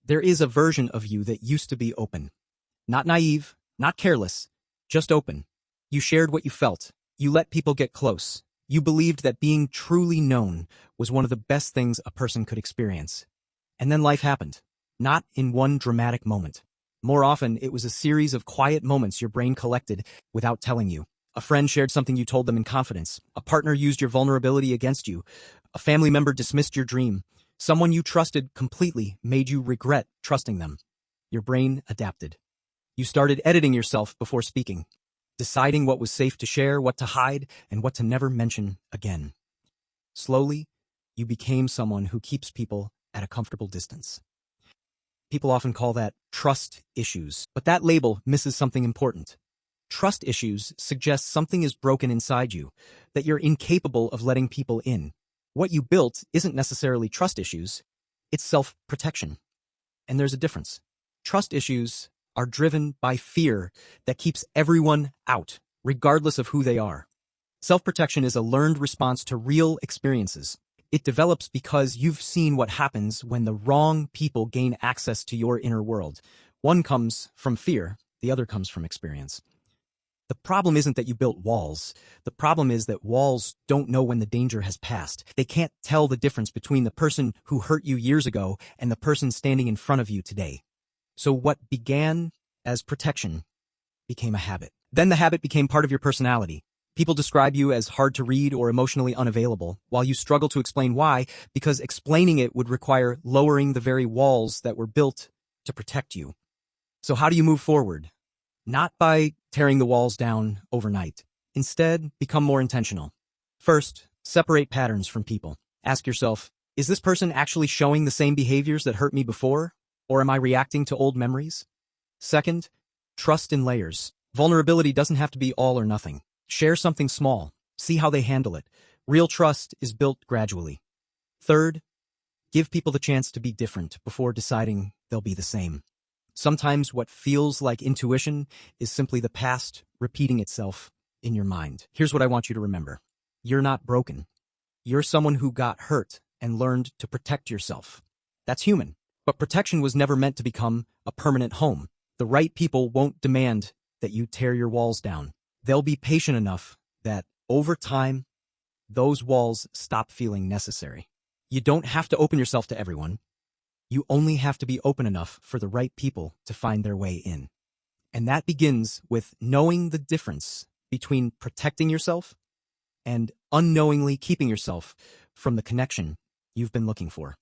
There is a version of you that used to be open. Not naive, not careless, just open. You shared what you felt. You let people get close. You believed that being truly known was one of the best things a person could experience. And then life happened. Not in one dramatic moment. More often, it was a series of quiet moments your brain collected without telling you. A friend shared something you told them in confidence. A partner used your vulnerability against you. A family member dismissed your dream. Someone you trusted completely made you regret trusting them. Your brain adapted. You started editing yourself before speaking, deciding what was safe to share, what to hide, and what to never mention again. Slowly, you became someone who keeps people at a comfortable distance. People often call that trust issues, but that label misses something important. Trust issues suggest something is broken inside you, that you're incapable of letting people in. What you built isn't necessarily trust issues, it's self-protection. And there's a difference. Trust issues are driven by fear that keeps everyone out, regardless of who they are. Self-protection is a learned response to real experiences. It develops because you've seen what happens when the wrong people gain access to your inner world. One comes from fear, the other comes from experience. The problem isn't that you built walls. The problem is that walls don't know when the danger has passed. They can't tell the difference between the person who hurt you years ago and the person standing in front of you today. So what began as protection became a habit. Then the habit became part of your personality. People describe you as hard to read or emotionally unavailable, while you struggle to explain why, because explaining it would require lowering the very walls that were built to protect you. So how do you move forward? Not by tearing the walls down overnight. Instead, become more intentional. First, separate patterns from people. Ask yourself, is this person actually showing the same behaviors that hurt me before? Or am I reacting to old memories? Second, trust in layers. Vulnerability doesn't have to be all or nothing. Share something small. See how they handle it. Real trust is built gradually. Third, give people the chance to be different before deciding they'll be the same. Sometimes what feels like intuition is simply the past repeating itself in your mind. Here's what I want you to remember. You're not broken. You're someone who got hurt and learned to protect yourself. That's human. But protection was never meant to become a permanent home. The right people won't demand that you tear your walls down. They'll be patient enough that, over time, those walls stop feeling necessary. You don't have to open yourself to everyone. You only have to be open enough for the right people to find their way in. And that begins with knowing the difference between protecting yourself and unknowingly keeping yourself from the connection you've been looking for.